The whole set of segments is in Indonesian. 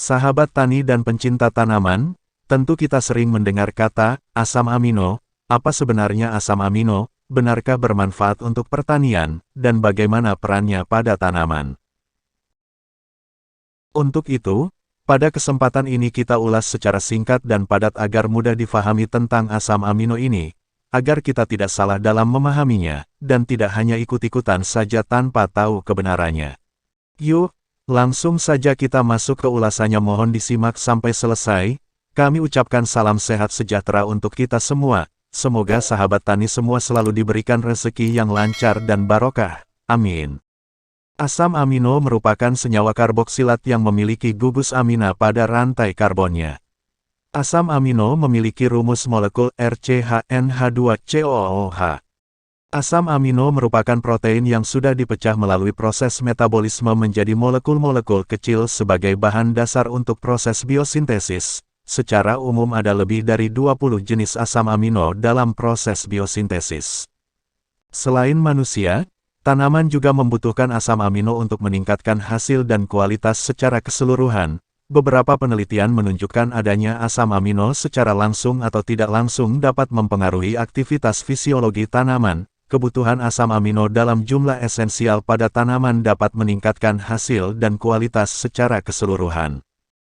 Sahabat tani dan pencinta tanaman, tentu kita sering mendengar kata, asam amino. Apa sebenarnya asam amino, benarkah bermanfaat untuk pertanian, dan bagaimana perannya pada tanaman? Untuk itu, pada kesempatan ini kita ulas secara singkat dan padat agar mudah difahami tentang asam amino ini, agar kita tidak salah dalam memahaminya, dan tidak hanya ikut-ikutan saja tanpa tahu kebenarannya. Yuk, langsung saja kita masuk ke ulasannya, mohon disimak sampai selesai. Kami ucapkan salam sehat sejahtera untuk kita semua. Semoga sahabat tani semua selalu diberikan rezeki yang lancar dan barokah. Amin. Asam amino merupakan senyawa karboksilat yang memiliki gugus amina pada rantai karbonnya. Asam amino memiliki rumus molekul RCHNH2COOH. Asam amino merupakan protein yang sudah dipecah melalui proses metabolisme menjadi molekul-molekul kecil sebagai bahan dasar untuk proses biosintesis. Secara umum ada lebih dari 20 jenis asam amino dalam proses biosintesis. Selain manusia, tanaman juga membutuhkan asam amino untuk meningkatkan hasil dan kualitas secara keseluruhan. Beberapa penelitian menunjukkan adanya asam amino secara langsung atau tidak langsung dapat mempengaruhi aktivitas fisiologi tanaman. Kebutuhan asam amino dalam jumlah esensial pada tanaman dapat meningkatkan hasil dan kualitas secara keseluruhan.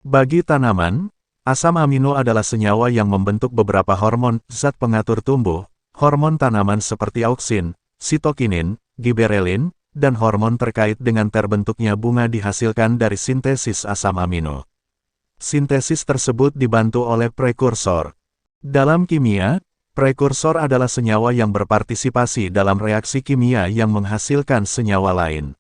Bagi tanaman, asam amino adalah senyawa yang membentuk beberapa hormon, zat pengatur tumbuh, hormon tanaman seperti auksin, sitokinin, giberelin, dan hormon terkait dengan terbentuknya bunga dihasilkan dari sintesis asam amino. Sintesis tersebut dibantu oleh prekursor. Dalam kimia, prekursor adalah senyawa yang berpartisipasi dalam reaksi kimia yang menghasilkan senyawa lain.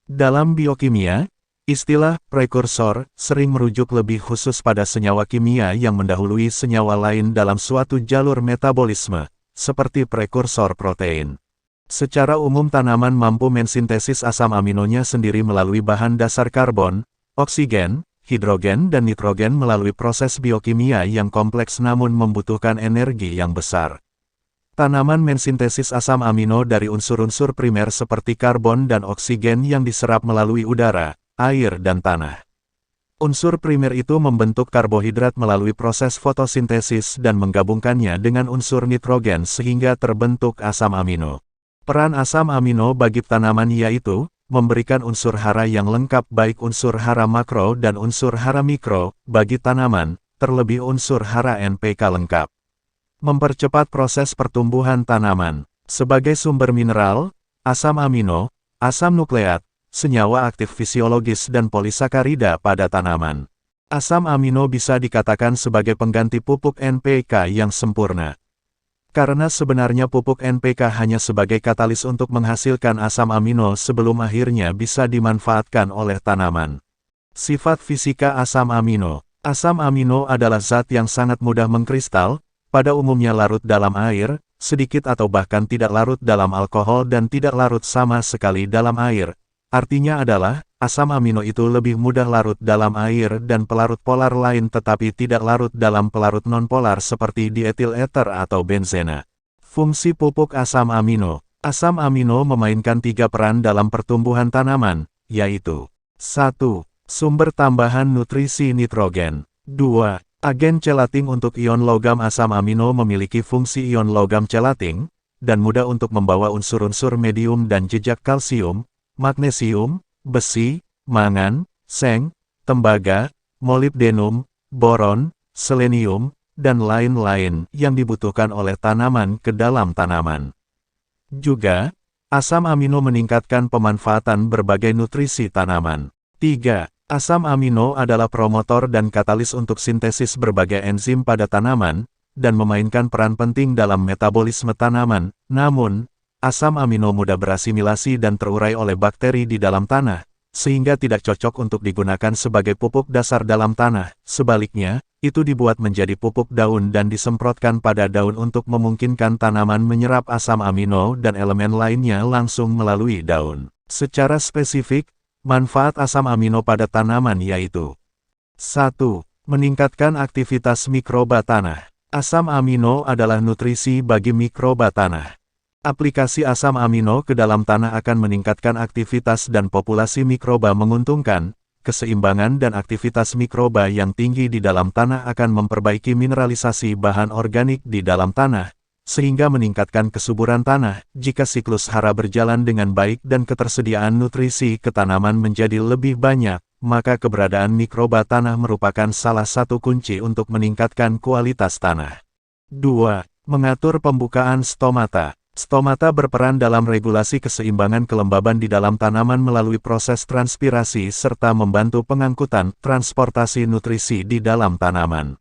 Dalam biokimia, istilah prekursor sering merujuk lebih khusus pada senyawa kimia yang mendahului senyawa lain dalam suatu jalur metabolisme, seperti prekursor protein. Secara umum tanaman mampu mensintesis asam aminonya sendiri melalui bahan dasar karbon, oksigen, hidrogen dan nitrogen melalui proses biokimia yang kompleks namun membutuhkan energi yang besar. Tanaman mensintesis asam amino dari unsur-unsur primer seperti karbon dan oksigen yang diserap melalui udara, air dan tanah. Unsur primer itu membentuk karbohidrat melalui proses fotosintesis dan menggabungkannya dengan unsur nitrogen sehingga terbentuk asam amino. Peran asam amino bagi tanaman yaitu memberikan unsur hara yang lengkap baik unsur hara makro dan unsur hara mikro, bagi tanaman, terlebih unsur hara NPK lengkap. Mempercepat proses pertumbuhan tanaman. Sebagai sumber mineral, asam amino, asam nukleat, senyawa aktif fisiologis dan polisakarida pada tanaman. Asam amino bisa dikatakan sebagai pengganti pupuk NPK yang sempurna. Karena sebenarnya pupuk NPK hanya sebagai katalis untuk menghasilkan asam amino sebelum akhirnya bisa dimanfaatkan oleh tanaman. Sifat fisika asam amino. Asam amino adalah zat yang sangat mudah mengkristal, pada umumnya larut dalam air, sedikit atau bahkan tidak larut dalam alkohol dan tidak larut sama sekali dalam air. Artinya adalah, asam amino itu lebih mudah larut dalam air dan pelarut polar lain tetapi tidak larut dalam pelarut nonpolar seperti dietil eter atau benzena. Fungsi pupuk asam amino. Asam amino memainkan 3 peran dalam pertumbuhan tanaman, yaitu 1. Sumber tambahan nutrisi nitrogen. 2. Agen chelating untuk ion logam. Asam amino memiliki fungsi ion logam chelating, dan mudah untuk membawa unsur-unsur medium dan jejak kalsium, magnesium, besi, mangan, seng, tembaga, molibdenum, boron, selenium, dan lain-lain yang dibutuhkan oleh tanaman ke dalam tanaman. Juga, asam amino meningkatkan pemanfaatan berbagai nutrisi tanaman. 3. Asam amino adalah promotor dan katalis untuk sintesis berbagai enzim pada tanaman, dan memainkan peran penting dalam metabolisme tanaman. Namun, asam amino mudah berasimilasi dan terurai oleh bakteri di dalam tanah, sehingga tidak cocok untuk digunakan sebagai pupuk dasar dalam tanah. Sebaliknya, itu dibuat menjadi pupuk daun dan disemprotkan pada daun untuk memungkinkan tanaman menyerap asam amino dan elemen lainnya langsung melalui daun. Secara spesifik, manfaat asam amino pada tanaman yaitu 1. Meningkatkan aktivitas mikroba tanah. Asam amino adalah nutrisi bagi mikroba tanah. Aplikasi asam amino ke dalam tanah akan meningkatkan aktivitas dan populasi mikroba menguntungkan, keseimbangan dan aktivitas mikroba yang tinggi di dalam tanah akan memperbaiki mineralisasi bahan organik di dalam tanah, sehingga meningkatkan kesuburan tanah. Jika siklus hara berjalan dengan baik dan ketersediaan nutrisi ke tanaman menjadi lebih banyak, maka keberadaan mikroba tanah merupakan salah satu kunci untuk meningkatkan kualitas tanah. 2. Mengatur pembukaan stomata. Stomata berperan dalam regulasi keseimbangan kelembaban di dalam tanaman melalui proses transpirasi serta membantu pengangkutan transportasi nutrisi di dalam tanaman.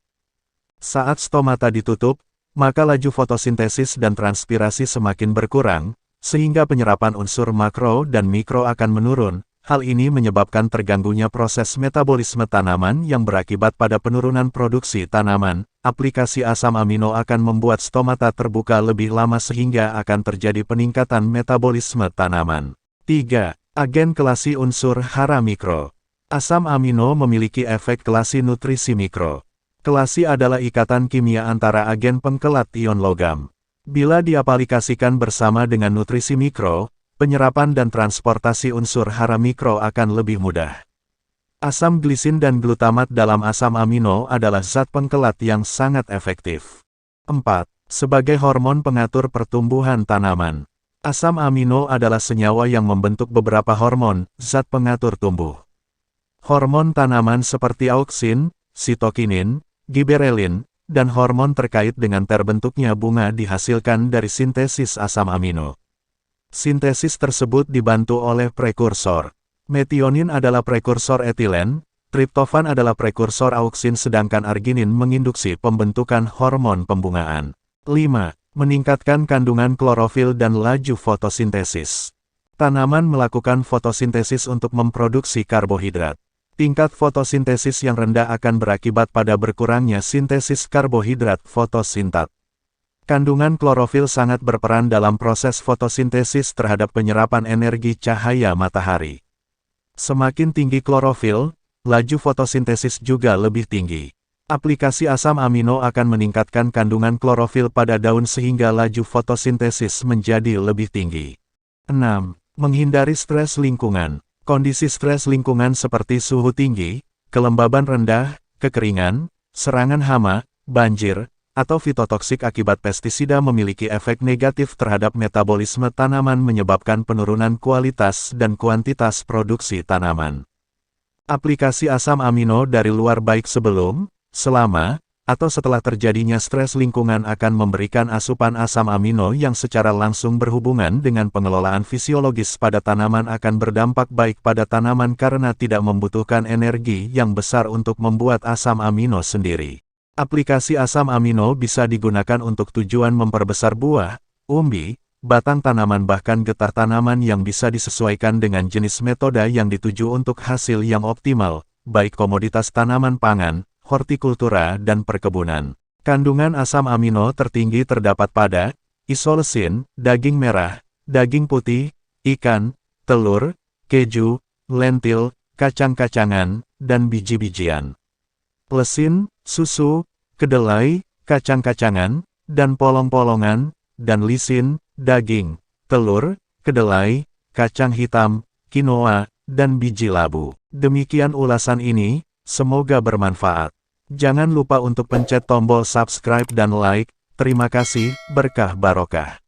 Saat stomata ditutup, maka laju fotosintesis dan transpirasi semakin berkurang, sehingga penyerapan unsur makro dan mikro akan menurun. Hal ini menyebabkan terganggunya proses metabolisme tanaman yang berakibat pada penurunan produksi tanaman. Aplikasi asam amino akan membuat stomata terbuka lebih lama sehingga akan terjadi peningkatan metabolisme tanaman. 3. Agen kelasi unsur hara mikro. Asam amino memiliki efek kelasi nutrisi mikro. Kelasi adalah ikatan kimia antara agen pengkelat ion logam. Bila diaplikasikan bersama dengan nutrisi mikro, penyerapan dan transportasi unsur hara mikro akan lebih mudah. Asam glisin dan glutamat dalam asam amino adalah zat pengkelat yang sangat efektif. 4. Sebagai hormon pengatur pertumbuhan tanaman. Asam amino adalah senyawa yang membentuk beberapa hormon, zat pengatur tumbuh. Hormon tanaman seperti auksin, sitokinin, giberelin, dan hormon terkait dengan terbentuknya bunga dihasilkan dari sintesis asam amino. Sintesis tersebut dibantu oleh prekursor. Metionin adalah prekursor etilen, triptofan adalah prekursor auksin sedangkan arginin menginduksi pembentukan hormon pembungaan. 5. Meningkatkan kandungan klorofil dan laju fotosintesis. Tanaman melakukan fotosintesis untuk memproduksi karbohidrat. Tingkat fotosintesis yang rendah akan berakibat pada berkurangnya sintesis karbohidrat fotosintat. Kandungan klorofil sangat berperan dalam proses fotosintesis terhadap penyerapan energi cahaya matahari. Semakin tinggi klorofil, laju fotosintesis juga lebih tinggi. Aplikasi asam amino akan meningkatkan kandungan klorofil pada daun sehingga laju fotosintesis menjadi lebih tinggi. 6. Menghindari stres lingkungan. Kondisi stres lingkungan seperti suhu tinggi, kelembaban rendah, kekeringan, serangan hama, banjir, atau fitotoksik akibat pestisida memiliki efek negatif terhadap metabolisme tanaman menyebabkan penurunan kualitas dan kuantitas produksi tanaman. Aplikasi asam amino dari luar baik sebelum, selama, atau setelah terjadinya stres lingkungan akan memberikan asupan asam amino yang secara langsung berhubungan dengan pengelolaan fisiologis pada tanaman akan berdampak baik pada tanaman karena tidak membutuhkan energi yang besar untuk membuat asam amino sendiri. Aplikasi asam amino bisa digunakan untuk tujuan memperbesar buah, umbi, batang tanaman bahkan getah tanaman yang bisa disesuaikan dengan jenis metode yang dituju untuk hasil yang optimal, baik komoditas tanaman pangan, hortikultura dan perkebunan. Kandungan asam amino tertinggi terdapat pada isoleucin, daging merah, daging putih, ikan, telur, keju, lentil, kacang-kacangan, dan biji-bijian. Leucin, susu, kedelai, kacang-kacangan, dan polong-polongan, dan lisin, daging, telur, kedelai, kacang hitam, quinoa, dan biji labu. Demikian ulasan ini, semoga bermanfaat. Jangan lupa untuk pencet tombol subscribe dan like. Terima kasih, berkah barokah.